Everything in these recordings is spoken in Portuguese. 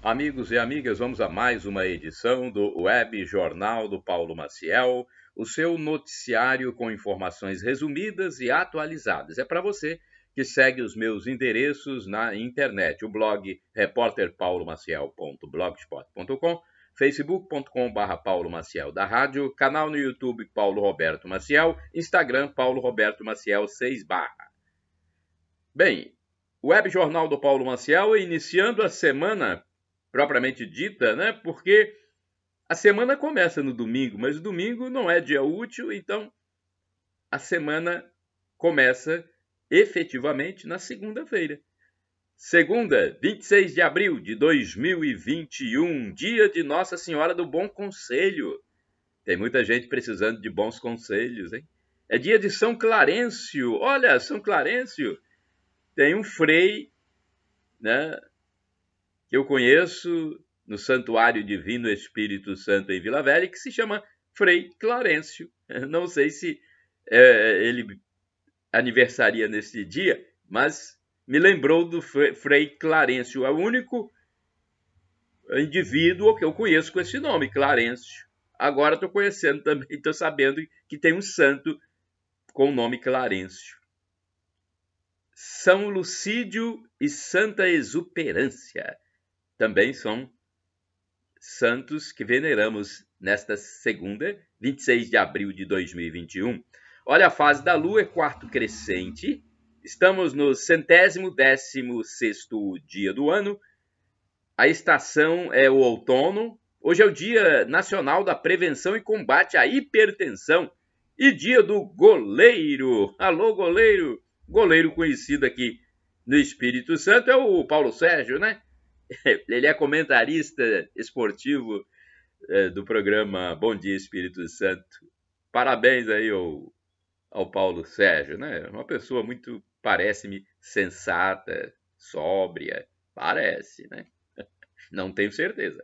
Amigos e amigas, vamos a mais uma edição do Web Jornal do Paulo Maciel, o seu noticiário com informações resumidas e atualizadas. É para você que segue os meus endereços na internet, o blog repórterpaulomaciel.blogspot.com, facebook.com/. Paulo Maciel da rádio, canal no YouTube Paulo Roberto Maciel, Instagram Paulo Roberto Maciel 6 barra. Bem, o Web Jornal do Paulo Maciel iniciando a semana propriamente dita, né? Porque a semana começa no domingo, mas o domingo não é dia útil, então a semana começa efetivamente na segunda-feira. Segunda, 26 de abril de 2021, dia de Nossa Senhora do Bom Conselho. Tem muita gente precisando de bons conselhos, hein? É dia de São Clarencio. Olha, São Clarencio tem um frei, né, que eu conheço no Santuário Divino Espírito Santo em Vila Velha, que se chama Frei Clarencio. Não sei se ele aniversaria nesse dia, mas me lembrou do Frei Clarencio. É o único indivíduo que eu conheço com esse nome, Clarencio. Agora estou conhecendo também, estou sabendo que tem um santo com o nome Clarencio. São Lucídio e Santa Exuperância também são santos que veneramos nesta segunda, 26 de abril de 2021. Olha, a fase da Lua é quarto crescente, estamos no 116º dia do ano, a estação é o outono, hoje é o Dia Nacional da Prevenção e Combate à Hipertensão e dia do goleiro. Alô, goleiro! Goleiro conhecido aqui no Espírito Santo é o Paulo Sérgio, né? Ele é comentarista esportivo do programa Bom Dia Espírito Santo. Parabéns aí ao Paulo Sérgio, né? Uma pessoa muito, parece-me, sensata, sóbria. Parece, né? Não tenho certeza,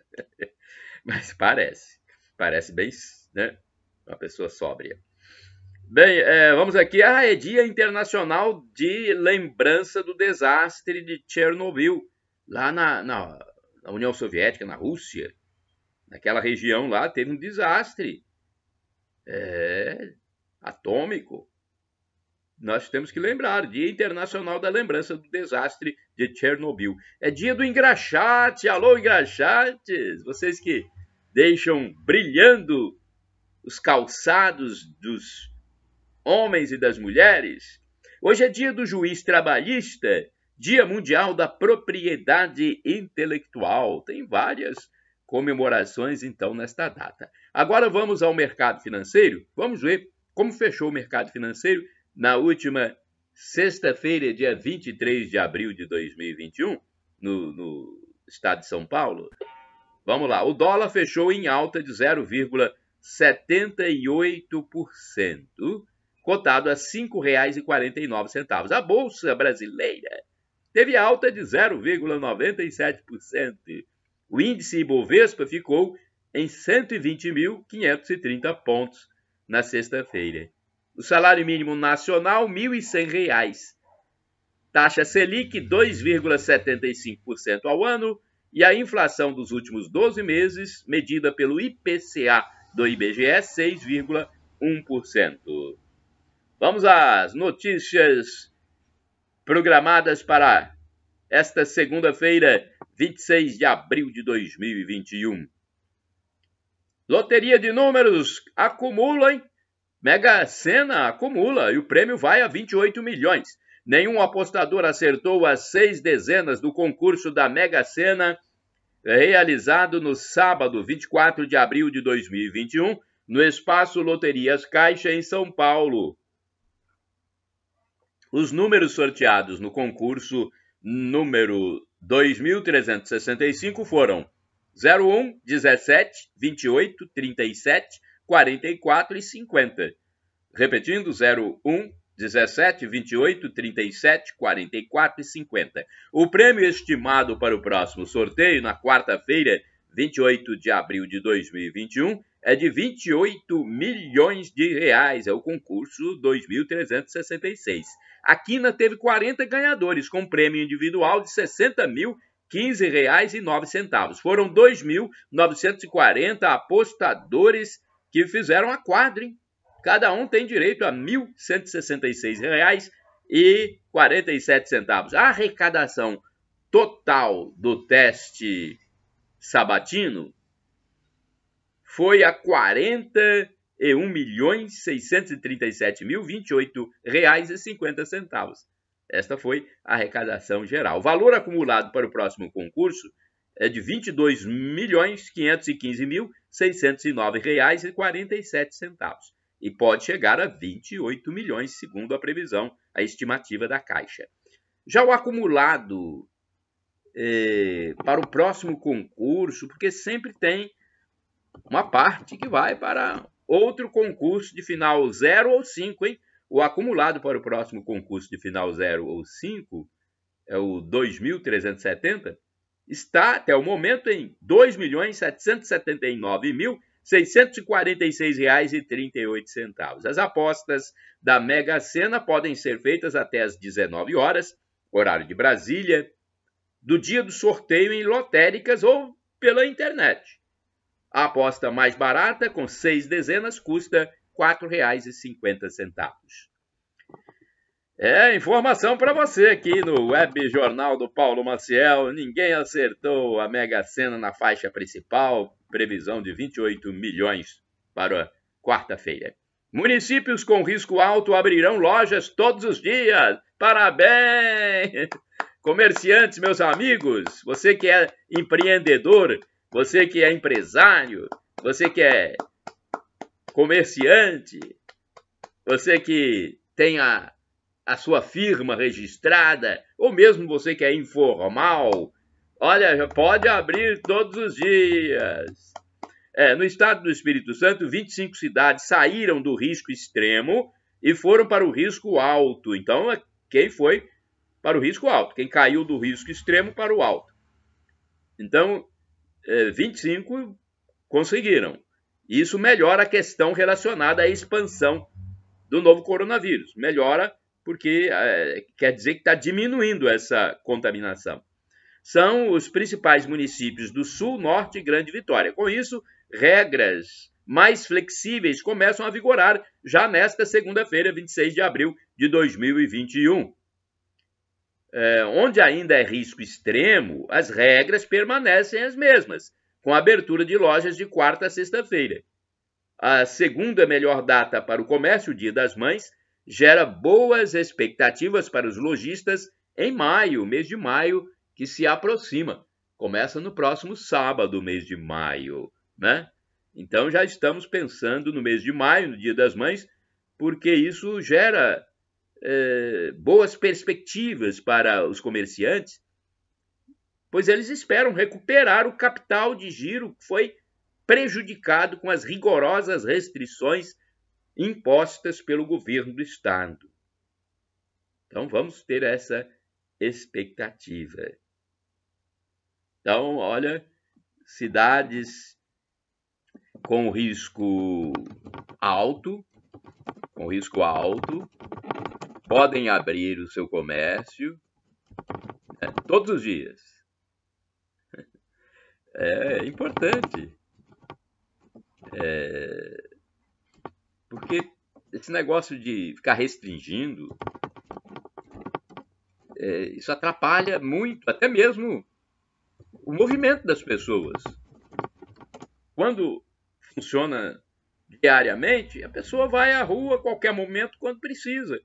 mas parece. Parece bem, né? Uma pessoa sóbria. Bem, vamos aqui. É Dia Internacional de Lembrança do Desastre de Chernobyl, lá na União Soviética, na Rússia. Naquela região lá teve um desastre atômico. Nós temos que lembrar, Dia Internacional da Lembrança do Desastre de Chernobyl. É dia do engraxate. Alô, engraxates! Vocês que deixam brilhando os calçados dos homens e das mulheres. Hoje é dia do juiz trabalhista, Dia Mundial da Propriedade Intelectual. Tem várias comemorações, então, nesta data. Agora vamos ao mercado financeiro. Vamos ver como fechou o mercado financeiro na última sexta-feira, dia 23 de abril de 2021, no estado de São Paulo. Vamos lá. O dólar fechou em alta de 0,78%. Cotado a R$ 5,49. A Bolsa Brasileira teve alta de 0,97%. O índice Ibovespa ficou em 120.530 pontos na sexta-feira. O salário mínimo nacional, R$ 1.100. Taxa Selic, 2,75% ao ano. E a inflação dos últimos 12 meses, medida pelo IPCA do IBGE, 6,1%. Vamos às notícias programadas para esta segunda-feira, 26 de abril de 2021. Loteria de números acumula, hein? Mega Sena acumula e o prêmio vai a 28 milhões. Nenhum apostador acertou as 6 dezenas do concurso da Mega Sena, realizado no sábado, 24 de abril de 2021, no Espaço Loterias Caixa, em São Paulo. Os números sorteados no concurso número 2.365 foram 01, 17, 28, 37, 44 e 50. Repetindo, 01, 17, 28, 37, 44 e 50. O prêmio estimado para o próximo sorteio, na quarta-feira, 28 de abril de 2021, é de 28 milhões de reais. É o concurso 2.366. A quina teve 40 ganhadores, com prêmio individual de 60 mil 15,09. Foram 2.940 apostadores que fizeram a quadra, hein? Cada um tem direito a R$ 1.166,47. A arrecadação total do teste sabatino foi a R$ 41.637.028,50. Esta foi a arrecadação geral. O valor acumulado para o próximo concurso é de R$ 22.515.609,47 e pode chegar a 28 milhões, segundo a previsão, a estimativa da Caixa. Já o acumulado para o próximo concurso, porque sempre tem uma parte que vai para outro concurso de final 0 ou 5, hein? O acumulado para o próximo concurso de final 0 ou 5, é o 2.370, está até o momento em R$ 2.779.646,38. As apostas da Mega Sena podem ser feitas até às 19 horas, horário de Brasília, do dia do sorteio em lotéricas ou pela internet. A aposta mais barata, com 6 dezenas, custa R$ 4,50. Informação para você aqui no Web Jornal do Paulo Maciel. Ninguém acertou a Mega Sena na faixa principal. Previsão de 28 milhões para quarta-feira. Municípios com risco alto abrirão lojas todos os dias. Parabéns! Comerciantes, meus amigos, você que é empreendedor, você que é empresário, você que é comerciante, você que tem a sua firma registrada, ou mesmo você que é informal, olha, já pode abrir todos os dias. No estado do Espírito Santo, 25 cidades saíram do risco extremo e foram para o risco alto. Então, quem foi para o risco alto? Quem caiu do risco extremo para o alto. Então, 25 conseguiram. Isso melhora a questão relacionada à expansão do novo coronavírus. Melhora porque quer dizer que está diminuindo essa contaminação. São os principais municípios do Sul, Norte e Grande Vitória. Com isso, regras mais flexíveis começam a vigorar já nesta segunda-feira, 26 de abril de 2021. Onde ainda é risco extremo, as regras permanecem as mesmas, com a abertura de lojas de quarta a sexta-feira. A segunda melhor data para o comércio, o Dia das Mães, gera boas expectativas para os lojistas em maio, mês de maio, que se aproxima. Começa no próximo sábado, mês de maio, né? Então já estamos pensando no mês de maio, no Dia das Mães, porque isso gera boas perspectivas para os comerciantes, pois eles esperam recuperar o capital de giro que foi prejudicado com as rigorosas restrições impostas pelo governo do estado. Então, vamos ter essa expectativa. Então, olha, cidades com risco alto, podem abrir o seu comércio todos os dias. É importante. Porque esse negócio de ficar restringindo, isso atrapalha muito, até mesmo o movimento das pessoas. Quando funciona diariamente, a pessoa vai à rua a qualquer momento quando precisa.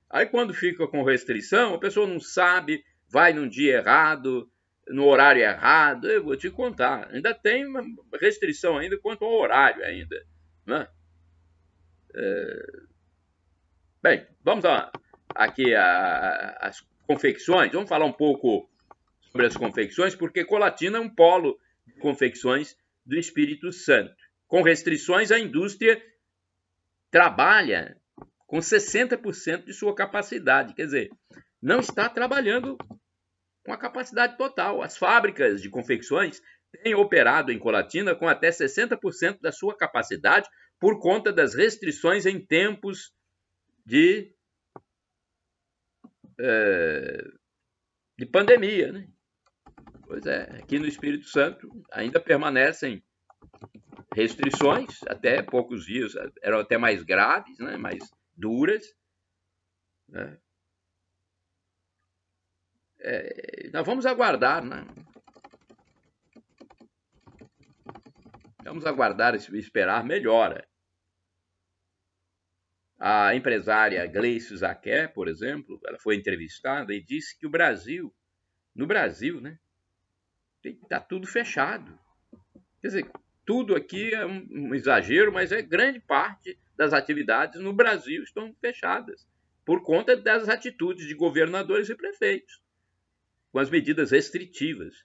Aí quando fica com restrição, a pessoa não sabe, vai num dia errado, no horário errado. Eu vou te contar, ainda tem uma restrição ainda quanto ao horário ainda, né? Bem, vamos aqui às confecções. Vamos falar um pouco sobre as confecções, porque Colatina é um polo de confecções do Espírito Santo. Com restrições, a indústria trabalha com 60% de sua capacidade. Quer dizer, não está trabalhando com a capacidade total. As fábricas de confecções têm operado em Colatina com até 60% da sua capacidade por conta das restrições em tempos de pandemia, né? Pois é, aqui no Espírito Santo ainda permanecem restrições, até poucos dias, eram até mais graves, né, mais duras, né? Nós vamos aguardar, né? Vamos aguardar e esperar melhora. A empresária Gleice Zaquer, por exemplo, ela foi entrevistada e disse que no Brasil, né, está tudo fechado. Quer dizer, tudo aqui é um exagero, mas grande parte das atividades no Brasil estão fechadas por conta das atitudes de governadores e prefeitos, com as medidas restritivas.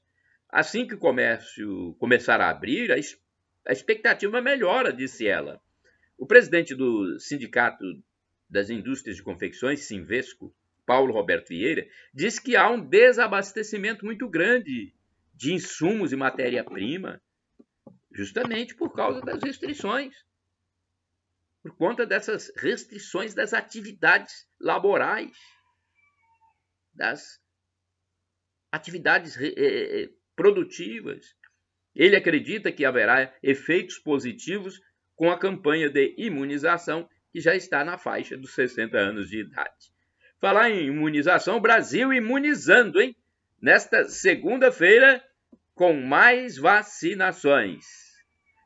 Assim que o comércio começar a abrir, a expectativa melhora, disse ela. O presidente do Sindicato das Indústrias de Confecções, Sinvesco, Paulo Roberto Vieira, disse que há um desabastecimento muito grande de insumos e matéria-prima, justamente por causa das restrições, por conta dessas restrições das atividades laborais, das atividades produtivas. Ele acredita que haverá efeitos positivos com a campanha de imunização, que já está na faixa dos 60 anos de idade. Falar em imunização, o Brasil imunizando, hein? Nesta segunda-feira, com mais vacinações.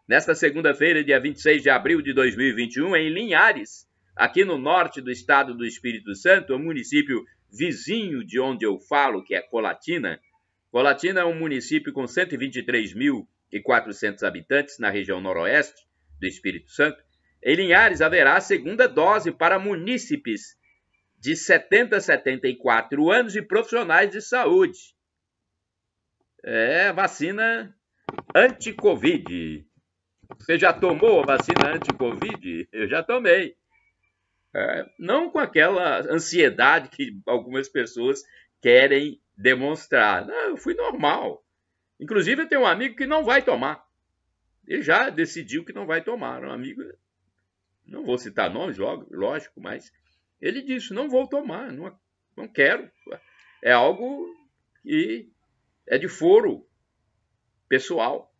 Nesta segunda-feira, dia 26 de abril de 2021, em Linhares, aqui no norte do estado do Espírito Santo, o município vizinho de onde eu falo, que é Colatina. Colatina é um município com 123.400 habitantes na região noroeste do Espírito Santo. Em Linhares haverá a segunda dose para munícipes de 70 a 74 anos e profissionais de saúde. É vacina anti-Covid. Você já tomou a vacina anti-Covid? Eu já tomei. Não com aquela ansiedade que algumas pessoas querem demonstrar. Não, eu fui normal. Inclusive, eu tenho um amigo que não vai tomar. Ele já decidiu que não vai tomar. Um amigo, não vou citar nomes, lógico, mas ele disse, não vou tomar, não quero. É algo que é de foro pessoal.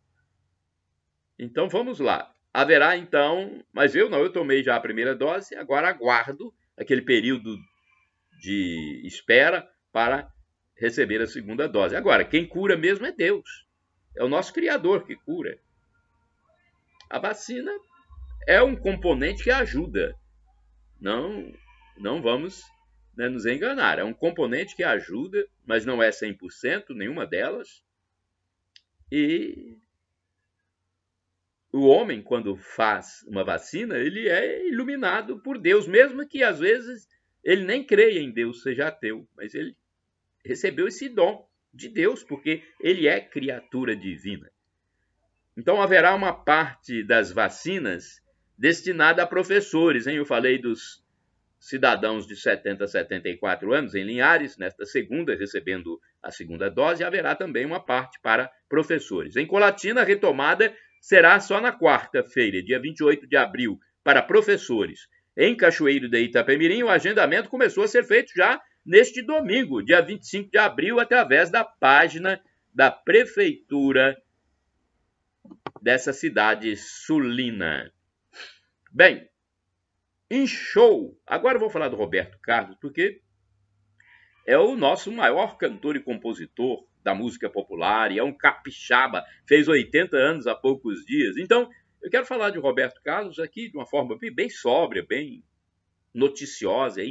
Então, vamos lá. Haverá, então, mas eu tomei já a primeira dose, agora aguardo aquele período de espera para receber a segunda dose. Agora, quem cura mesmo é Deus. É o nosso Criador que cura. A vacina é um componente que ajuda. Não vamos, né, nos enganar. É um componente que ajuda, mas não é 100%, nenhuma delas. E o homem, quando faz uma vacina, ele é iluminado por Deus, mesmo que às vezes ele nem creia em Deus, seja ateu, mas ele recebeu esse dom de Deus, porque ele é criatura divina. Então haverá uma parte das vacinas destinada a professores, hein? Eu falei dos cidadãos de 70 a 74 anos em Linhares, nesta segunda, recebendo a segunda dose, haverá também uma parte para professores. Em Colatina, a retomada será só na quarta-feira, dia 28 de abril, para professores. Em Cachoeiro de Itapemirim, o agendamento começou a ser feito já neste domingo, dia 25 de abril, através da página da Prefeitura dessa cidade sulina. Bem, em show, agora eu vou falar do Roberto Carlos, porque é o nosso maior cantor e compositor da música popular, e é um capixaba, fez 80 anos há poucos dias. Então, eu quero falar de Roberto Carlos aqui de uma forma bem sóbria, bem noticiosa,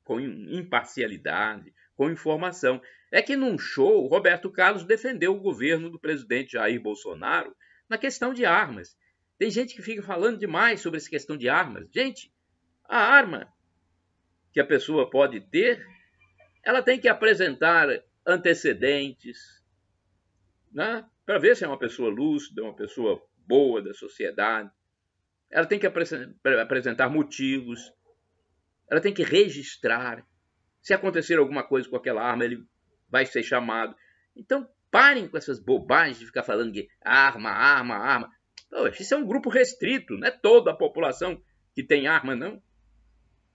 com imparcialidade, com informação. É que num show, o Roberto Carlos defendeu o governo do presidente Jair Bolsonaro na questão de armas. Tem gente que fica falando demais sobre essa questão de armas. Gente, a arma que a pessoa pode ter, ela tem que apresentar antecedentes, né, para ver se é uma pessoa lúcida, uma pessoa boa da sociedade. Ela tem que apresentar motivos. Ela tem que registrar. Se acontecer alguma coisa com aquela arma, ele vai ser chamado. Então, parem com essas bobagens de ficar falando de arma. Poxa, isso é um grupo restrito, não é toda a população que tem arma, não.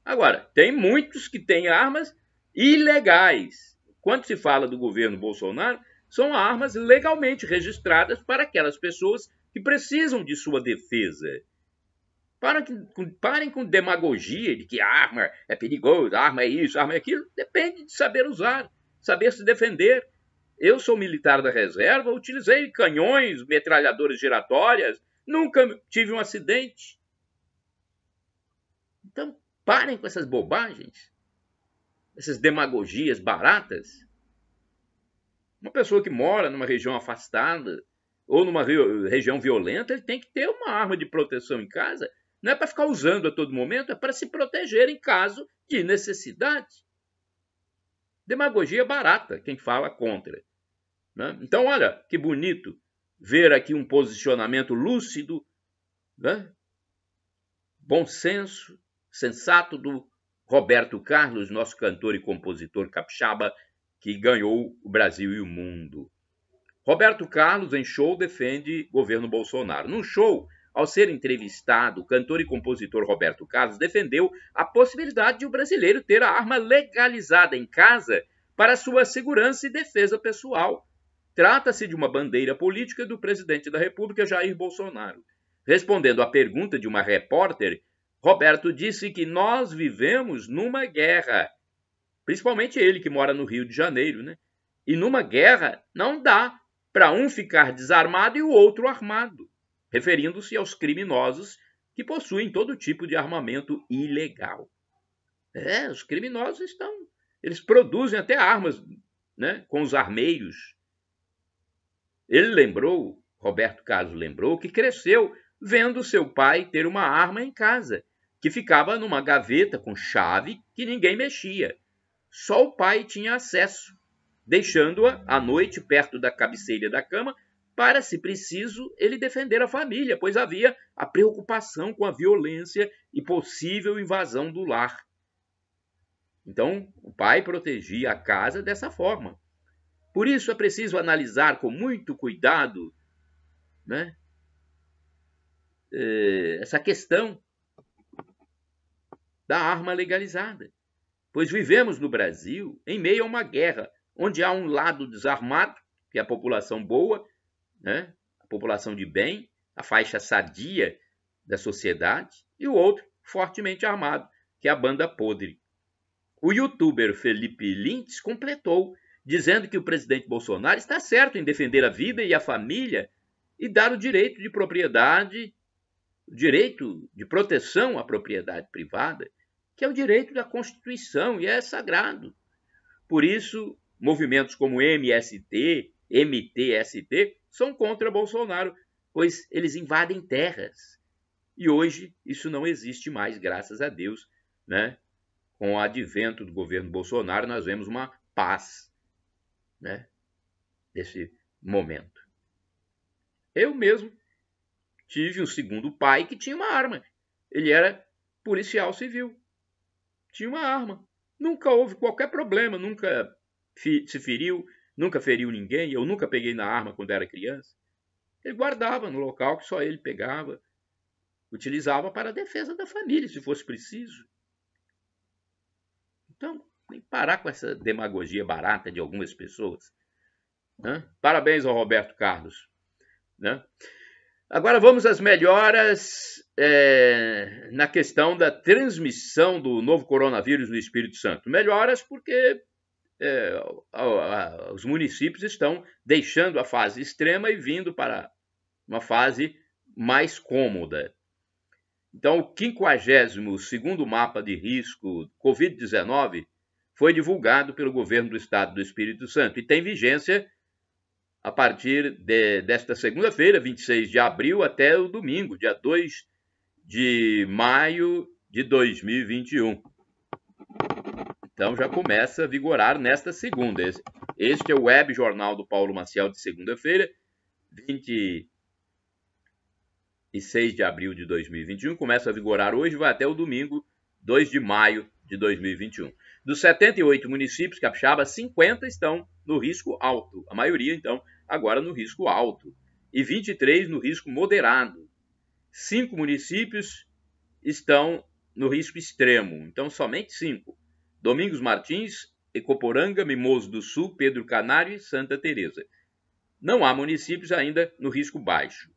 Agora, tem muitos que têm armas ilegais. quando se fala do governo Bolsonaro, são armas legalmente registradas para aquelas pessoas que precisam de sua defesa. Parem com demagogia de que a arma é perigosa, a arma é isso, a arma é aquilo. Depende de saber usar, saber se defender. Eu sou militar da reserva, utilizei canhões, metralhadoras giratórias, nunca tive um acidente. Então, parem com essas bobagens, essas demagogias baratas. Uma pessoa que mora numa região afastada ou numa região violenta, ele tem que ter uma arma de proteção em casa. Não é para ficar usando a todo momento, é para se proteger em caso de necessidade. Demagogia barata, quem fala contra. Né? Então, olha, que bonito ver aqui um posicionamento lúcido, né? Bom senso, sensato do Roberto Carlos, nosso cantor e compositor capixaba, que ganhou o Brasil e o mundo. Roberto Carlos, em show, defende governo Bolsonaro. Num show, ao ser entrevistado, o cantor e compositor Roberto Carlos defendeu a possibilidade de o brasileiro ter a arma legalizada em casa para sua segurança e defesa pessoal. Trata-se de uma bandeira política do presidente da República, Jair Bolsonaro. Respondendo à pergunta de uma repórter, Roberto disse que nós vivemos numa guerra. Principalmente ele, que mora no Rio de Janeiro, né? E numa guerra não dá para um ficar desarmado e o outro armado, referindo-se aos criminosos que possuem todo tipo de armamento ilegal. Os criminosos eles produzem até armas, né, com os armeiros. Roberto Carlos lembrou, que cresceu vendo seu pai ter uma arma em casa, que ficava numa gaveta com chave que ninguém mexia. Só o pai tinha acesso, deixando-a à noite perto da cabeceira da cama para, se preciso, ele defender a família, pois havia a preocupação com a violência e possível invasão do lar. Então, o pai protegia a casa dessa forma. Por isso é preciso analisar com muito cuidado, né, essa questão da arma legalizada. Pois vivemos no Brasil em meio a uma guerra, onde há um lado desarmado, que é a população boa, né, a população de bem, a faixa sadia da sociedade, e o outro fortemente armado, que é a banda podre. O youtuber Felipe Lintz completou, dizendo que o presidente Bolsonaro está certo em defender a vida e a família e dar o direito de propriedade, o direito de proteção à propriedade privada, que é o direito da Constituição e é sagrado. Por isso, movimentos como MST, MTST são contra Bolsonaro, pois eles invadem terras. E hoje isso não existe mais, graças a Deus, né? Com o advento do governo Bolsonaro, nós vemos uma paz, né, nesse momento. Eu mesmo tive um segundo pai que tinha uma arma. Ele era policial civil. Tinha uma arma. Nunca houve qualquer problema, nunca se feriu, nunca feriu ninguém. Eu nunca peguei na arma quando era criança. Ele guardava no local que só ele pegava. Utilizava para a defesa da família, se fosse preciso. Então, tem que parar com essa demagogia barata de algumas pessoas. Né? Parabéns ao Roberto Carlos. Né? Agora vamos às melhoras na questão da transmissão do novo coronavírus no Espírito Santo. Melhoras porque os municípios estão deixando a fase extrema e vindo para uma fase mais cômoda. Então, o 52º mapa de risco Covid-19 foi divulgado pelo governo do Estado do Espírito Santo e tem vigência a partir desta segunda-feira, 26 de abril, até o domingo, dia 2 de maio de 2021. Então, já começa a vigorar nesta segunda. Este é o Web Jornal do Paulo Maciel de segunda-feira, 26 de abril de 2021. Começa a vigorar hoje, vai até o domingo, 2 de maio de 2021. Dos 78 municípios capixaba, 50 estão no risco alto. A maioria, então, agora no risco alto. E 23 no risco moderado. 5 municípios estão no risco extremo. Então, somente 5. Domingos Martins, Ecoporanga, Mimoso do Sul, Pedro Canário e Santa Teresa. Não há municípios ainda no risco baixo.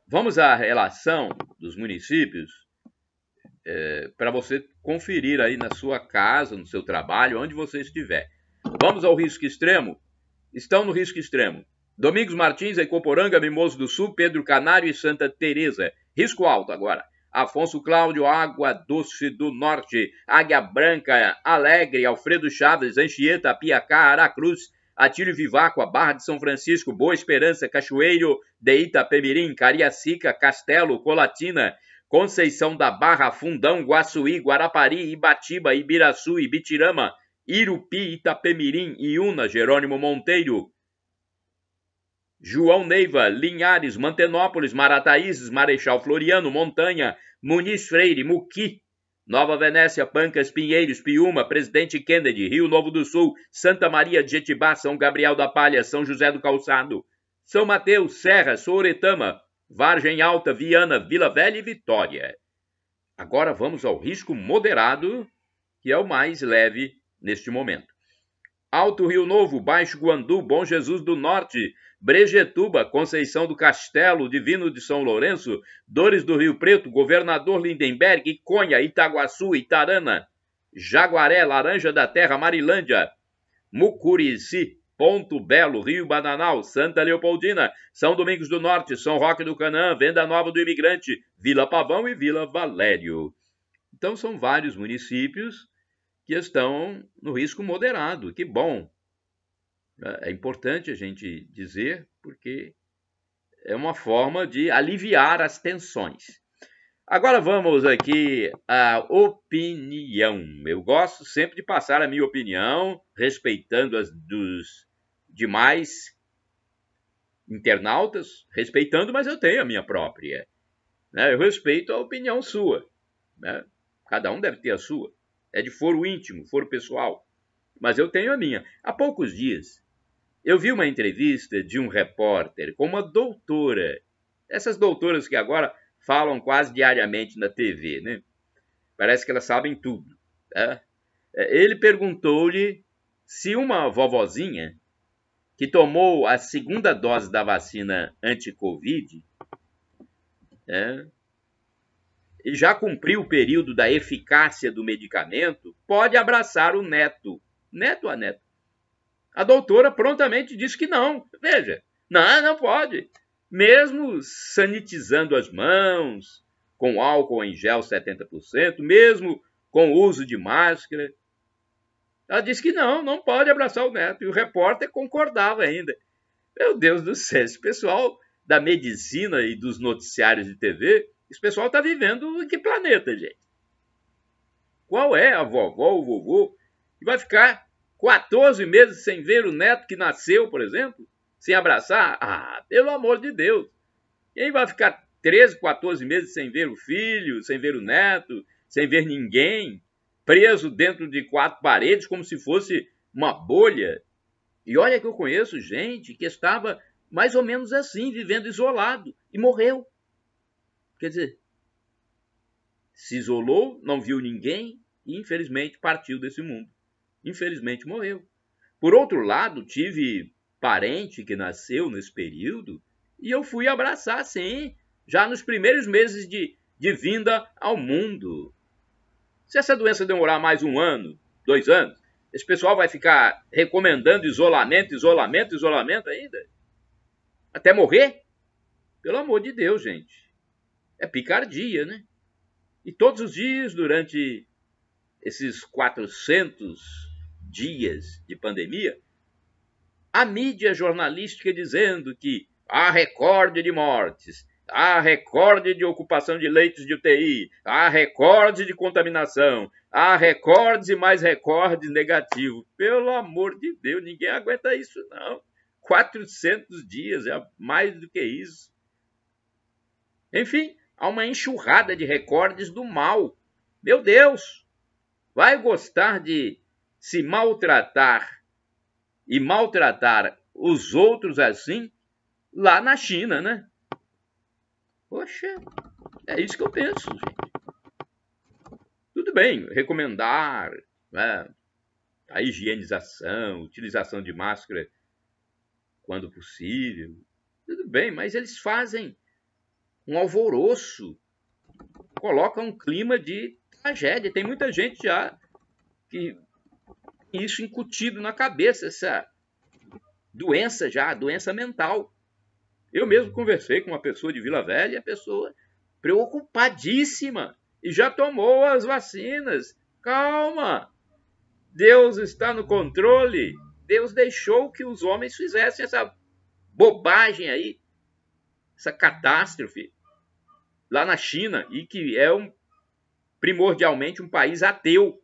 Vamos à relação dos municípios para você conferir aí na sua casa, no seu trabalho, onde você estiver. Vamos ao risco extremo? Estão no risco extremo Domingos Martins, Ecoporanga, Mimoso do Sul, Pedro Canário e Santa Teresa. Risco alto agora. Afonso Cláudio, Água Doce do Norte, Águia Branca, Alegre, Alfredo Chaves, Anchieta, Piacá, Aracruz, Atílio Viváqua, Barra de São Francisco, Boa Esperança, Cachoeiro de Itapemirim, Cariacica, Castelo, Colatina, Conceição da Barra, Fundão, Guaçuí, Guarapari, Ibatiba, Ibiraçu, Ibitirama, Irupi, Itapemirim, Iuna, Jerônimo Monteiro, João Neiva, Linhares, Mantenópolis, Marataízes, Marechal Floriano, Montanha, Muniz Freire, Muqui, Nova Venécia, Pancas, Pinheiros, Piúma, Presidente Kennedy, Rio Novo do Sul, Santa Maria de Jetibá, São Gabriel da Palha, São José do Calçado, São Mateus, Serra, Sooretama, Vargem Alta, Viana, Vila Velha e Vitória. Agora vamos ao risco moderado, que é o mais leve neste momento. Alto Rio Novo, Baixo Guandu, Bom Jesus do Norte, Brejetuba, Conceição do Castelo, Divino de São Lourenço, Dores do Rio Preto, Governador Lindenberg, Iconha, Itaguaçu, Itarana, Jaguaré, Laranja da Terra, Marilândia, Mucurici, Ponto Belo, Rio Bananal, Santa Leopoldina, São Domingos do Norte, São Roque do Canaã, Venda Nova do Imigrante, Vila Pavão e Vila Valério. Então são vários municípios que estão no risco moderado. Que bom! É importante a gente dizer, porque é uma forma de aliviar as tensões. Agora vamos aqui à opinião. Eu gosto sempre de passar a minha opinião, respeitando as dos demais internautas, respeitando, mas eu tenho a minha própria. Eu respeito a opinião sua. Cada um deve ter a sua. É de foro íntimo, foro pessoal. Mas eu tenho a minha. Há poucos dias, eu vi uma entrevista de um repórter com uma doutora. Essas doutoras que agora falam quase diariamente na TV, né? Parece que elas sabem tudo. Tá? Ele perguntou-lhe se uma vovozinha que tomou a segunda dose da vacina anti-Covid e já cumpriu o período da eficácia do medicamento, pode abraçar o neto. Neto a neto. A doutora prontamente disse que não. Veja, não pode. Mesmo sanitizando as mãos, com álcool em gel 70%, mesmo com o uso de máscara. Ela disse que não pode abraçar o neto. E o repórter concordava ainda. Meu Deus do céu, esse pessoal da medicina e dos noticiários de TV, esse pessoal está vivendo em que planeta, gente? Qual é a vovó, o vovô, que vai ficar 14 meses sem ver o neto que nasceu, por exemplo? Sem abraçar? Ah, pelo amor de Deus. Quem vai ficar 13, 14 meses sem ver o filho, sem ver o neto, sem ver ninguém, preso dentro de 4 paredes como se fosse uma bolha? E olha que eu conheço gente que estava mais ou menos assim, vivendo isolado, e morreu. Quer dizer, se isolou, não viu ninguém e infelizmente partiu desse mundo. Infelizmente morreu. Por outro lado, tive parente que nasceu nesse período e eu fui abraçar, sim, já nos primeiros meses de vinda ao mundo. Se essa doença demorar mais 1 ano, 2 anos, esse pessoal vai ficar recomendando isolamento ainda? Até morrer? Pelo amor de Deus, gente. É picardia, né? E todos os dias, durante esses 400 dias de pandemia, a mídia jornalística dizendo que há recorde de mortes, há recorde de ocupação de leitos de UTI, há recorde de contaminação, há recordes e mais recordes negativos. Pelo amor de Deus, ninguém aguenta isso, não. 400 dias, é mais do que isso. Enfim, há uma enxurrada de recordes do mal. Meu Deus! Vai gostar de se maltratar e maltratar os outros assim lá na China, né? Poxa, é isso que eu penso, gente. Tudo bem, recomendar, né? a higienização, utilização de máscara quando possível. Tudo bem, mas eles fazem um alvoroço, colocam um clima de tragédia. Tem muita gente já que tem isso incutido na cabeça, essa doença já, doença mental. Eu mesmo conversei com uma pessoa de Vila Velha, a pessoa preocupadíssima e já tomou as vacinas. Calma, Deus está no controle. Deus deixou que os homens fizessem essa bobagem aí, essa catástrofe lá na China, e que é primordialmente um país ateu,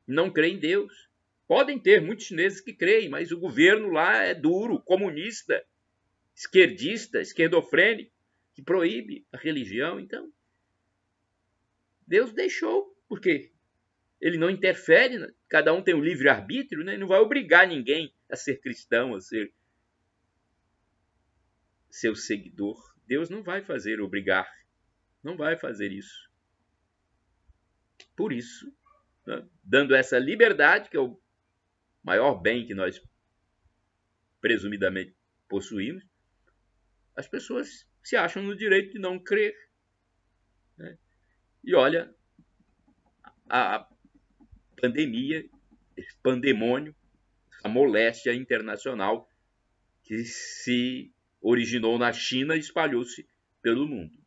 não crê em Deus. Podem ter muitos chineses que creem, mas o governo lá é duro, comunista, esquerdista, esquerdofrênico, que proíbe a religião. Então, Deus deixou, porque ele não interfere, cada um tem um livre-arbítrio, né? Não vai obrigar ninguém a ser cristão, a ser seu seguidor. Deus não vai fazer obrigar, não vai fazer isso. Por isso, né, dando essa liberdade, que é o maior bem que nós presumidamente possuímos, as pessoas se acham no direito de não crer. Né? E olha, a pandemia, esse pandemônio, essa moléstia internacional que se originou na China e espalhou-se pelo mundo.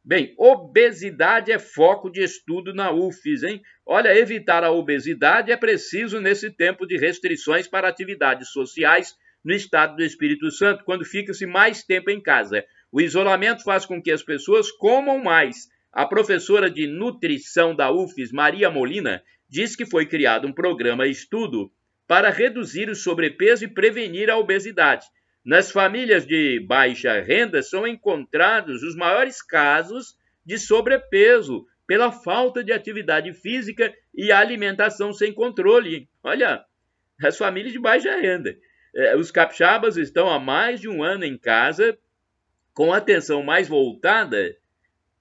Bem, obesidade é foco de estudo na UFES, hein? Olha, evitar a obesidade é preciso nesse tempo de restrições para atividades sociais no estado do Espírito Santo, quando fica-se mais tempo em casa. O isolamento faz com que as pessoas comam mais. A professora de nutrição da UFES, Maria Molina, diz que foi criado um programa estudo para reduzir o sobrepeso e prevenir a obesidade. Nas famílias de baixa renda são encontrados os maiores casos de sobrepeso pela falta de atividade física e alimentação sem controle. Olha, as famílias de baixa renda. Os capixabas estão há mais de um ano em casa, com atenção mais voltada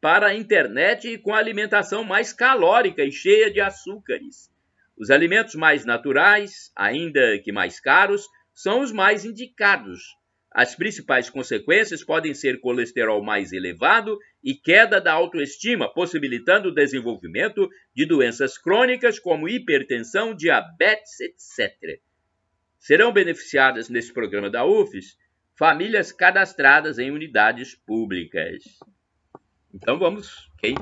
para a internet e com alimentação mais calórica e cheia de açúcares. Os alimentos mais naturais, ainda que mais caros, são os mais indicados. As principais consequências podem ser colesterol mais elevado e queda da autoestima, possibilitando o desenvolvimento de doenças crônicas como hipertensão, diabetes, etc. Serão beneficiadas nesse programa da UFES famílias cadastradas em unidades públicas. Então vamos, quem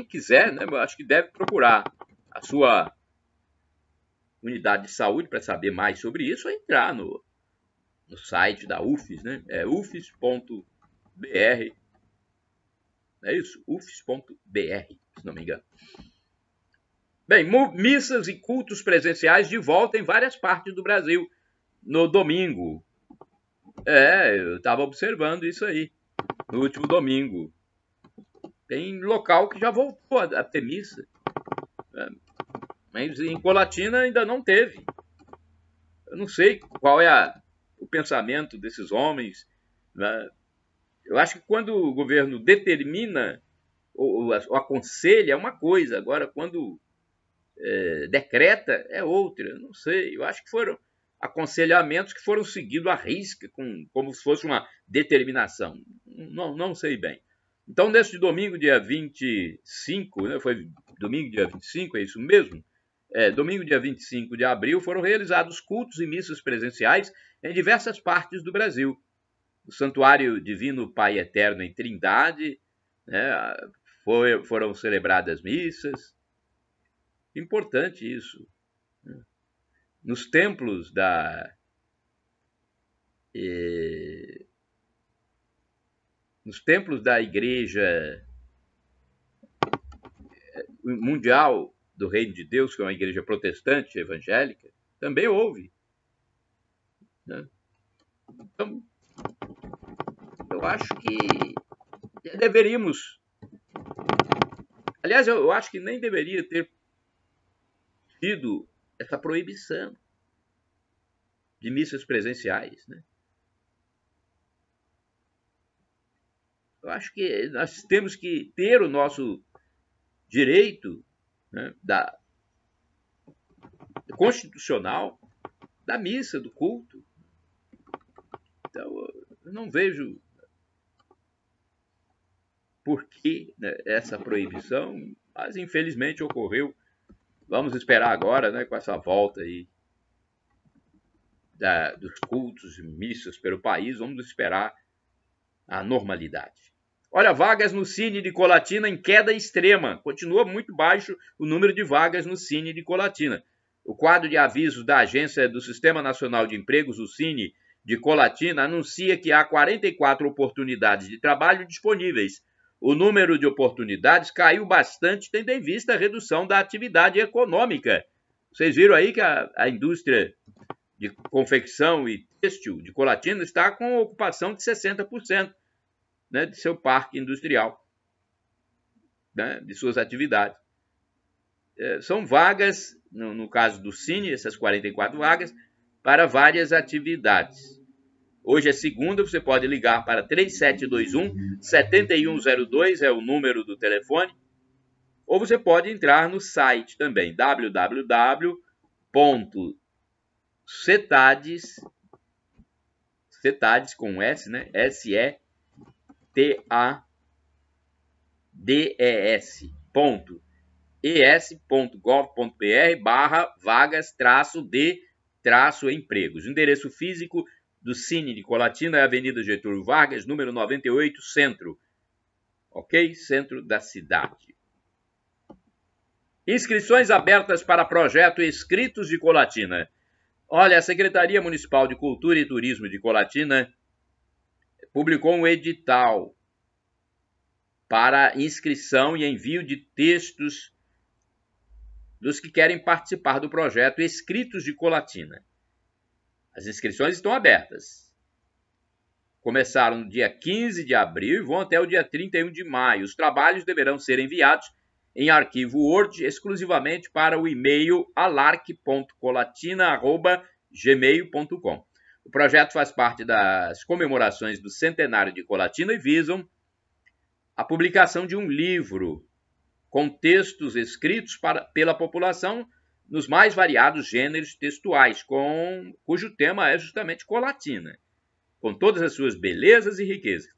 quiser, né, eu acho que deve procurar a sua unidade de saúde para saber mais sobre isso, ou entrar no site da UFES, né? É ufes.br. É isso? ufes.br, se não me engano. Bem, missas e cultos presenciais de volta em várias partes do Brasil no domingo. Eu estava observando isso aí no último domingo. Tem local que já voltou a ter missa. Mas em Colatina ainda não teve. Eu não sei qual é o pensamento desses homens. Né? Eu acho que quando o governo determina ou aconselha é uma coisa, agora quando decreta é outra. Eu não sei. Eu acho que foram aconselhamentos que foram seguidos à risca, como se fosse uma determinação. Não sei bem. Então, neste domingo, dia 25, né, foi domingo, dia 25, é isso mesmo? Domingo, dia 25 de abril, foram realizados cultos e missas presenciais em diversas partes do Brasil. O Santuário Divino Pai Eterno em Trindade, né, foram celebradas missas. Importante isso. Nos templos da Igreja Mundial do Reino de Deus, que é uma igreja protestante evangélica, também houve. Né? Então, eu acho que deveríamos... Aliás, eu acho que nem deveria ter tido essa proibição de missas presenciais. Né? Eu acho que nós temos que ter o nosso direito, né, constitucional da missa, do culto. Então, eu não vejo por que, né, essa proibição, mas infelizmente ocorreu. Vamos esperar agora, né, com essa volta aí dos cultos e missas pelo país, vamos esperar a normalidade. Olha, vagas no Cine de Colatina em queda extrema. Continua muito baixo o número de vagas no Cine de Colatina. O quadro de avisos da Agência do Sistema Nacional de Empregos, o Cine de Colatina, anuncia que há 44 oportunidades de trabalho disponíveis. O número de oportunidades caiu bastante, tendo em vista a redução da atividade econômica. Vocês viram aí que a indústria de confecção e têxtil de Colatina está com ocupação de 60%, né, de seu parque industrial, né, de suas atividades. São vagas, no caso do Cine, essas 44 vagas, para várias atividades. Hoje é segunda, você pode ligar para 3721-7102, é o número do telefone, ou você pode entrar no site também, www.cetades, com S, né? SETADES.es.gov.br/vagas-de-empregos. O endereço físico do Cine de Colatina é Avenida Getúlio Vargas, número 98, Centro. Ok? Centro da cidade. Inscrições abertas para projeto Escritos de Colatina. Olha, a Secretaria Municipal de Cultura e Turismo de Colatina publicou um edital para inscrição e envio de textos dos que querem participar do projeto Escritos de Colatina. As inscrições estão abertas. Começaram no dia 15 de abril e vão até o dia 31 de maio. Os trabalhos deverão ser enviados em arquivo Word exclusivamente para o e-mail alarc.colatina@gmail.com. O projeto faz parte das comemorações do centenário de Colatina e visam a publicação de um livro com textos escritos pela população nos mais variados gêneros textuais, cujo tema é justamente Colatina, com todas as suas belezas e riquezas.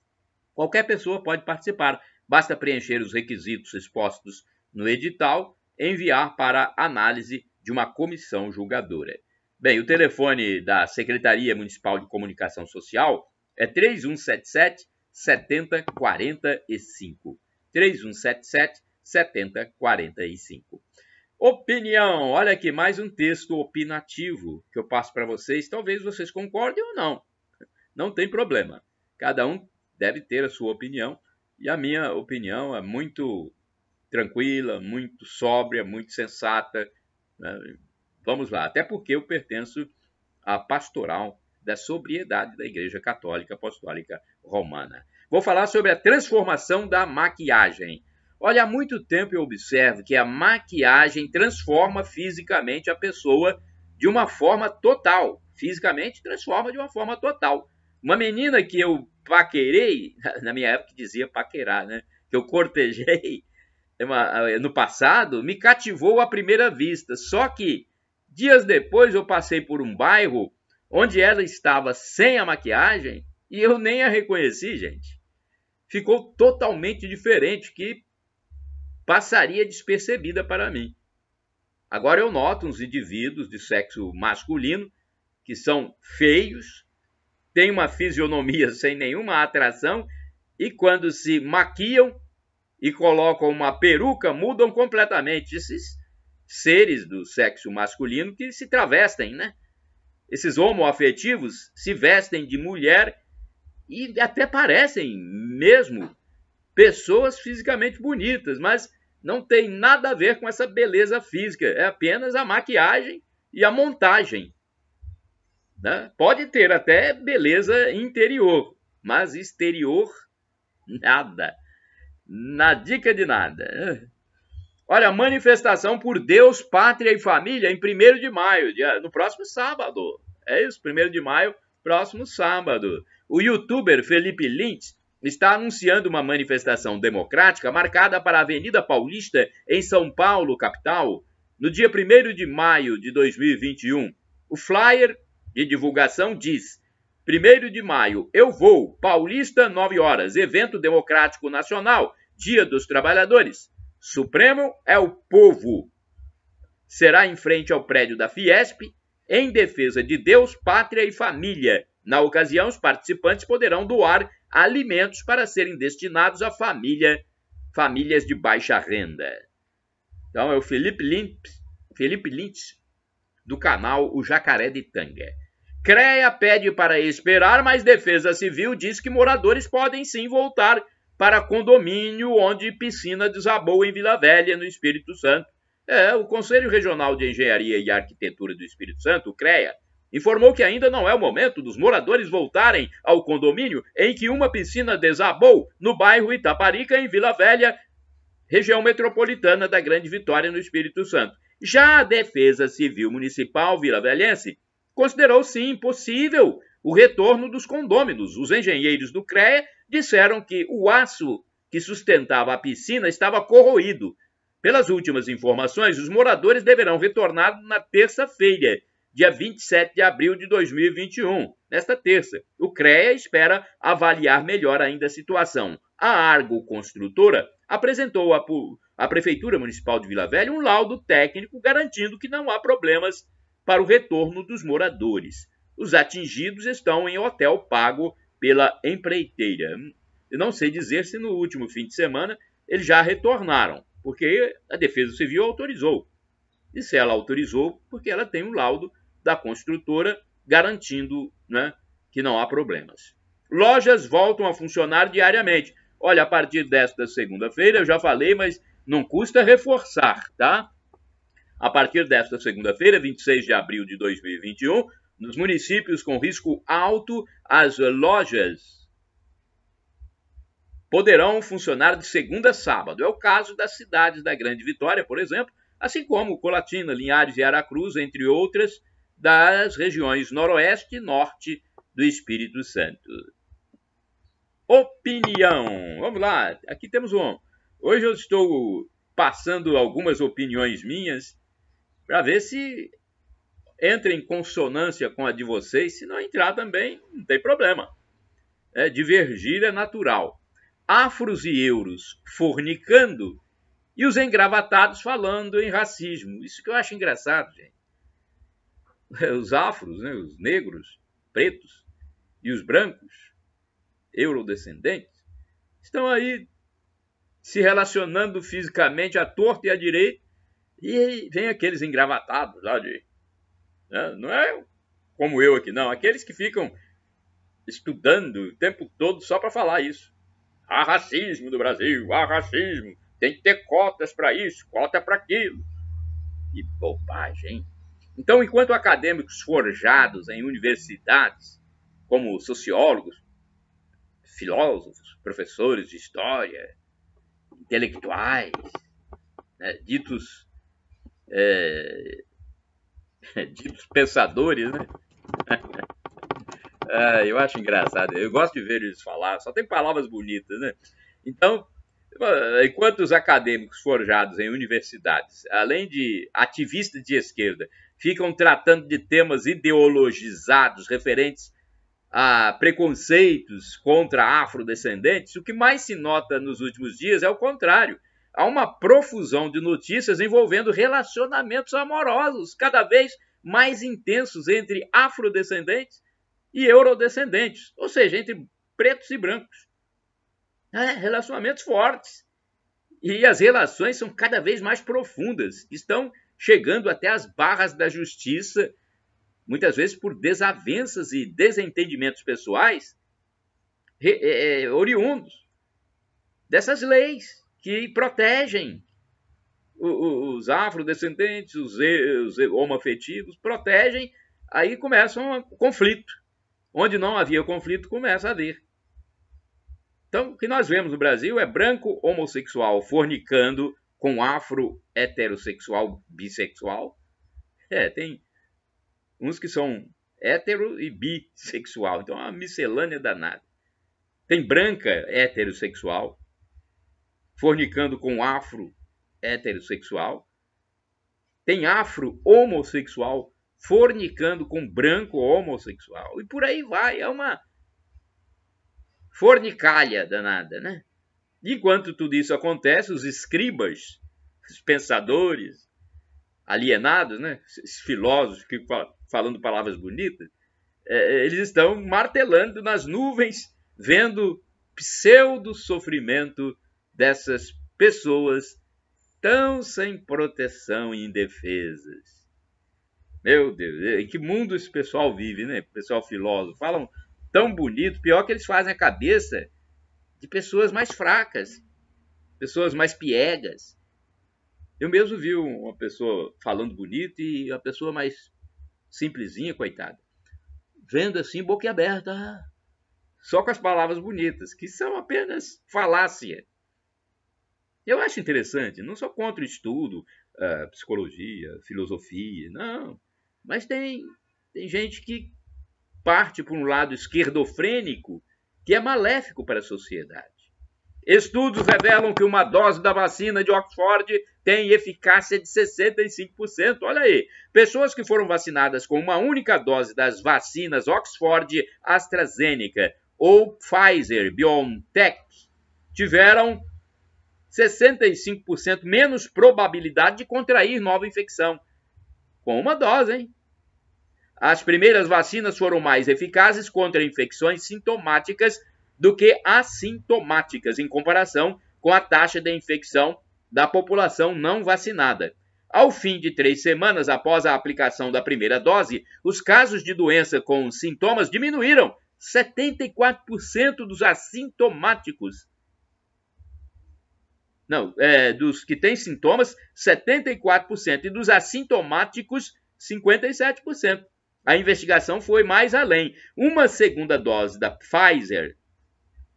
Qualquer pessoa pode participar, basta preencher os requisitos expostos no edital e enviar para análise de uma comissão julgadora. Bem, o telefone da Secretaria Municipal de Comunicação Social é 3177-7045. 3177-7045. Opinião. Olha aqui, mais um texto opinativo que eu passo para vocês. Talvez vocês concordem ou não. Não tem problema. Cada um deve ter a sua opinião. E a minha opinião é muito tranquila, muito sóbria, muito sensata, né? Vamos lá. Até porque eu pertenço à pastoral da sobriedade da Igreja Católica Apostólica Romana. Vou falar sobre a transformação da maquiagem. Olha, há muito tempo eu observo que a maquiagem transforma fisicamente a pessoa de uma forma total. Fisicamente transforma de uma forma total. Uma menina que eu paquerei, na minha época dizia paquerar, né? Que eu cortejei no passado, me cativou à primeira vista. Só que dias depois eu passei por um bairro onde ela estava sem a maquiagem e eu nem a reconheci, gente. Ficou totalmente diferente, que passaria despercebida para mim. Agora eu noto uns indivíduos de sexo masculino que são feios, têm uma fisionomia sem nenhuma atração e quando se maquiam e colocam uma peruca, mudam completamente. Esses seres do sexo masculino que se travestem, né? Esses homoafetivos se vestem de mulher e até parecem mesmo pessoas fisicamente bonitas, mas não tem nada a ver com essa beleza física. É apenas a maquiagem e a montagem, né? Pode ter até beleza interior, mas exterior, nada. Na dica de nada. Olha, manifestação por Deus, Pátria e Família em 1º de maio, no próximo sábado. É isso, 1º de maio, próximo sábado. O youtuber Felipe Lintz está anunciando uma manifestação democrática marcada para a Avenida Paulista, em São Paulo, capital, no dia 1º de maio de 2021. O flyer de divulgação diz: 1º de maio, eu vou, Paulista, 9 horas, evento democrático nacional, Dia dos Trabalhadores. Supremo é o povo. Será em frente ao prédio da Fiesp, em defesa de Deus, pátria e família. Na ocasião, os participantes poderão doar alimentos para serem destinados a famílias de baixa renda. Então é o Felipe Lintz, do canal O Jacaré de Tanga. CREA pede para esperar, mas Defesa Civil diz que moradores podem sim voltar para condomínio onde piscina desabou em Vila Velha, no Espírito Santo. O Conselho Regional de Engenharia e Arquitetura do Espírito Santo, o CREA, informou que ainda não é o momento dos moradores voltarem ao condomínio em que uma piscina desabou no bairro Itaparica, em Vila Velha, região metropolitana da Grande Vitória, no Espírito Santo. Já a Defesa Civil Municipal vilavelhense considerou sim possível o retorno dos condôminos. Os engenheiros do CREA disseram que o aço que sustentava a piscina estava corroído. Pelas últimas informações, os moradores deverão retornar na terça-feira, dia 27 de abril de 2021. Nesta terça, o CREA espera avaliar melhor ainda a situação. A Argo Construtora apresentou à Prefeitura Municipal de Vila Velha um laudo técnico garantindo que não há problemas para o retorno dos moradores. Os atingidos estão em hotel pago pela empreiteira. Eu não sei dizer se no último fim de semana eles já retornaram, porque a Defesa Civil autorizou. E se ela autorizou, porque ela tem um laudo da construtora garantindo, né, que não há problemas. Lojas voltam a funcionar diariamente. Olha, a partir desta segunda-feira, eu já falei, mas não custa reforçar, tá? A partir desta segunda-feira, 26 de abril de 2021, nos municípios com risco alto, as lojas poderão funcionar de segunda a sábado. É o caso das cidades da Grande Vitória, por exemplo, assim como Colatina, Linhares e Aracruz, entre outras, das regiões noroeste e norte do Espírito Santo. Opinião. Vamos lá, aqui temos um. Hoje eu estou passando algumas opiniões minhas para ver se entra em consonância com a de vocês. Se não entrar também, não tem problema. Divergir é natural. Afros e euros fornicando e os engravatados falando em racismo. Isso que eu acho engraçado, gente. Os afros, né, os negros, pretos e os brancos, eurodescendentes, estão aí se relacionando fisicamente à torta e à direita, e vem aqueles engravatados lá de... Não é como eu aqui, não. Aqueles que ficam estudando o tempo todo só para falar isso. Há racismo no Brasil, há racismo, tem que ter cotas para isso, cota para aquilo. Que bobagem, hein? Então, enquanto acadêmicos forjados em universidades, como sociólogos, filósofos, professores de história, intelectuais, né, ditos pensadores, né? Eu acho engraçado, eu gosto de ver eles falar, só tem palavras bonitas, né? Então, enquanto os acadêmicos forjados em universidades, além de ativistas de esquerda, ficam tratando de temas ideologizados referentes a preconceitos contra afrodescendentes, o que mais se nota nos últimos dias é o contrário. Há uma profusão de notícias envolvendo relacionamentos amorosos cada vez mais intensos entre afrodescendentes e eurodescendentes, ou seja, entre pretos e brancos. Relacionamentos fortes. E as relações são cada vez mais profundas, estão chegando até as barras da justiça, muitas vezes por desavenças e desentendimentos pessoais oriundos dessas leis que protegem os afrodescendentes, os homoafetivos, protegem, aí começa um conflito. Onde não havia conflito, começa a haver. Então, o que nós vemos no Brasil é branco homossexual fornicando com afro heterossexual bissexual. Tem uns que são hétero e bissexual. Então, é uma miscelânea danada. Tem branca heterossexual, fornicando com afro heterossexual. Tem afro homossexual, fornicando com branco homossexual. E por aí vai, é uma fornicalha danada, né? Enquanto tudo isso acontece, os escribas, os pensadores alienados, né? Esses filósofos que falando palavras bonitas, eles estão martelando nas nuvens, vendo pseudo-sofrimento dessas pessoas tão sem proteção e indefesas. Meu Deus, em que mundo esse pessoal vive, né? Pessoal filósofo, falam tão bonito, pior que eles fazem a cabeça de pessoas mais fracas, pessoas mais piegas. Eu mesmo vi uma pessoa falando bonito e a pessoa mais simplesinha, coitada, vendo assim, boca aberta, só com as palavras bonitas, que são apenas falácia. Eu acho interessante, não sou contra o estudo, psicologia, filosofia, não. Mas tem gente que parte por um lado esquerdofrênico que é maléfico para a sociedade. Estudos revelam que uma dose da vacina de Oxford tem eficácia de 65%. Olha aí, pessoas que foram vacinadas com uma única dose das vacinas Oxford, AstraZeneca ou Pfizer, BioNTech tiveram 65% menos probabilidade de contrair nova infecção. Com uma dose, hein? As primeiras vacinas foram mais eficazes contra infecções sintomáticas do que assintomáticas, em comparação com a taxa de infecção da população não vacinada. Ao fim de 3 semanas após a aplicação da primeira dose, os casos de doença com sintomas diminuíram. 74% dos assintomáticos. Não, dos que têm sintomas, 74%, e dos assintomáticos, 57%. A investigação foi mais além. Uma segunda dose da Pfizer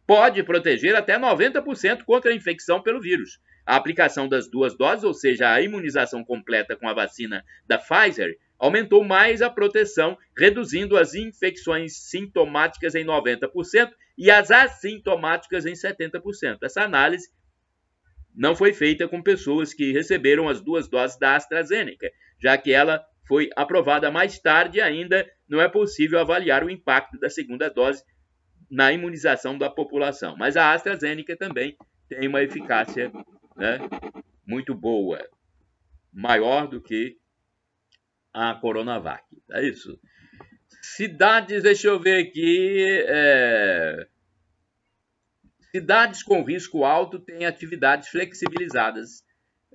pode proteger até 90% contra a infecção pelo vírus. A aplicação das 2 doses, ou seja, a imunização completa com a vacina da Pfizer, aumentou mais a proteção, reduzindo as infecções sintomáticas em 90% e as assintomáticas em 70%. Essa análise não foi feita com pessoas que receberam as 2 doses da AstraZeneca, já que ela foi aprovada mais tarde e ainda não é possível avaliar o impacto da segunda dose na imunização da população. Mas a AstraZeneca também tem uma eficácia, né, muito boa, maior do que a Coronavac. É isso. Cidades, deixa eu ver aqui. Cidades com risco alto têm atividades flexibilizadas.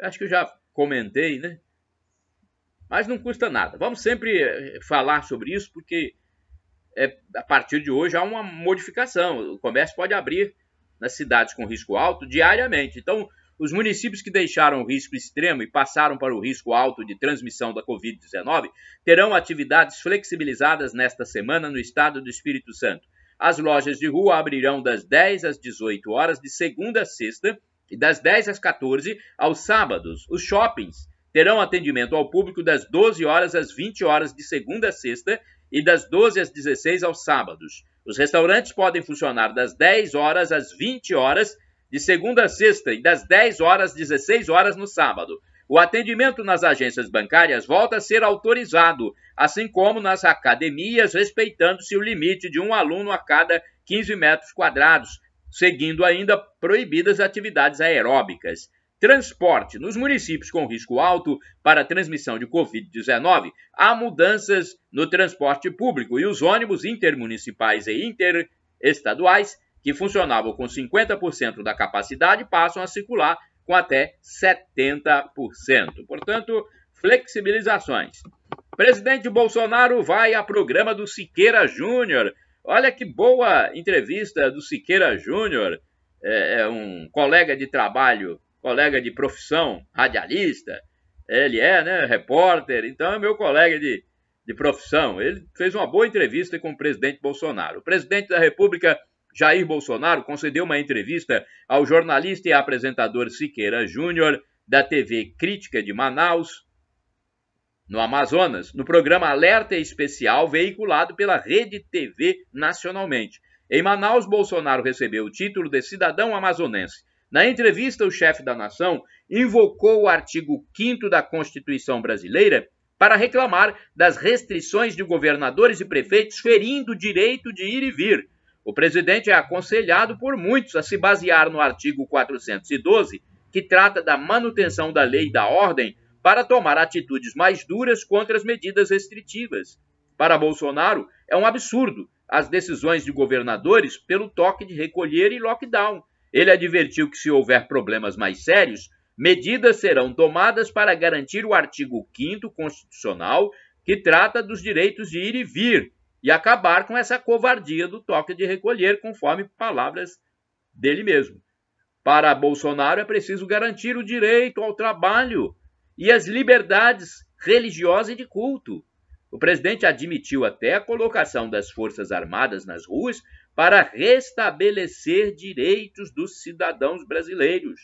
Acho que eu já comentei, né? Mas não custa nada. Vamos sempre falar sobre isso, porque a partir de hoje há uma modificação. O comércio pode abrir nas cidades com risco alto diariamente. Então, os municípios que deixaram o risco extremo e passaram para o risco alto de transmissão da Covid-19 terão atividades flexibilizadas nesta semana no estado do Espírito Santo. As lojas de rua abrirão das 10 às 18 horas de segunda a sexta e das 10 às 14 aos sábados. Os shoppings terão atendimento ao público das 12 horas às 20 horas de segunda a sexta e das 12 às 16 aos sábados. Os restaurantes podem funcionar das 10 horas às 20 horas de segunda a sexta e das 10 horas às 16 horas no sábado. O atendimento nas agências bancárias volta a ser autorizado, assim como nas academias, respeitando-se o limite de um aluno a cada 15 metros quadrados, seguindo ainda proibidas atividades aeróbicas. Transporte. Nos municípios com risco alto para a transmissão de Covid-19, há mudanças no transporte público e os ônibus intermunicipais e interestaduais, que funcionavam com 50% da capacidade, passam a circular com até 70%. Portanto, flexibilizações. Presidente Bolsonaro vai a programa do Siqueira Júnior. Olha que boa entrevista do Siqueira Júnior. É um colega de trabalho, colega de profissão, radialista. Ele né, repórter, então é meu colega de profissão. Ele fez uma boa entrevista com o presidente Bolsonaro. O presidente da República, Jair Bolsonaro, concedeu uma entrevista ao jornalista e apresentador Siqueira Júnior, da TV Crítica de Manaus, no Amazonas, no programa Alerta Especial, veiculado pela Rede TV nacionalmente. Em Manaus, Bolsonaro recebeu o título de cidadão amazonense. Na entrevista, o chefe da nação invocou o artigo 5º da Constituição brasileira para reclamar das restrições de governadores e prefeitos ferindo o direito de ir e vir. O presidente é aconselhado por muitos a se basear no artigo 412, que trata da manutenção da lei e da ordem, para tomar atitudes mais duras contra as medidas restritivas. Para Bolsonaro, é um absurdo as decisões de governadores pelo toque de recolher e lockdown. Ele advertiu que, se houver problemas mais sérios, medidas serão tomadas para garantir o artigo 5º constitucional, que trata dos direitos de ir e vir, e acabar com essa covardia do toque de recolher, conforme palavras dele mesmo. Para Bolsonaro, é preciso garantir o direito ao trabalho e as liberdades religiosas e de culto. O presidente admitiu até a colocação das Forças Armadas nas ruas para restabelecer direitos dos cidadãos brasileiros.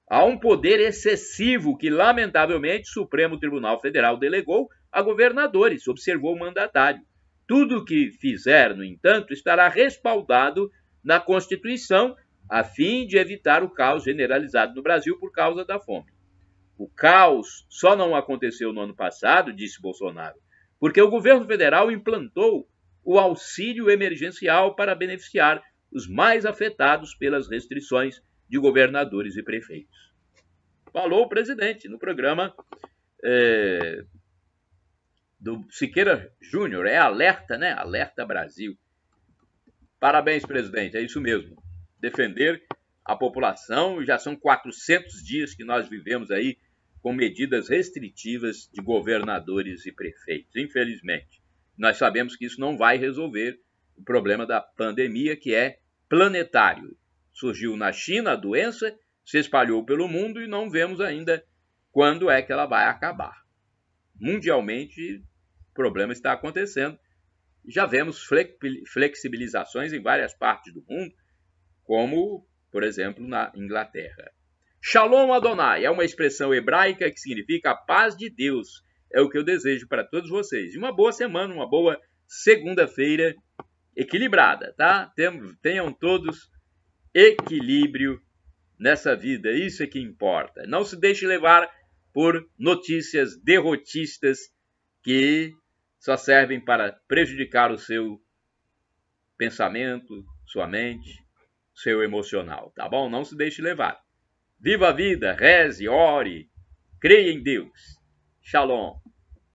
Há um poder excessivo que, lamentavelmente, o Supremo Tribunal Federal delegou a governadores, observou o mandatário. Tudo o que fizer, no entanto, estará respaldado na Constituição, a fim de evitar o caos generalizado no Brasil por causa da fome. O caos só não aconteceu no ano passado, disse Bolsonaro, porque o governo federal implantou o auxílio emergencial para beneficiar os mais afetados pelas restrições de governadores e prefeitos. Falou o presidente no programa do Siqueira Júnior, Alerta, né? Alerta Brasil. Parabéns, presidente, é isso mesmo. Defender a população, já são 400 dias que nós vivemos aí com medidas restritivas de governadores e prefeitos. Infelizmente, nós sabemos que isso não vai resolver o problema da pandemia, que é planetário. Surgiu na China a doença, se espalhou pelo mundo e não vemos ainda quando é que ela vai acabar. Mundialmente, o problema está acontecendo. Já vemos flexibilizações em várias partes do mundo, como, por exemplo, na Inglaterra. Shalom Adonai é uma expressão hebraica que significa a paz de Deus. É o que eu desejo para todos vocês. E uma boa semana, uma boa segunda-feira equilibrada, tá? Tenham todos equilíbrio nessa vida, isso é que importa. Não se deixe levar por notícias derrotistas que só servem para prejudicar o seu pensamento, sua mente, seu emocional, tá bom? Não se deixe levar. Viva a vida, reze, ore, creia em Deus. Shalom.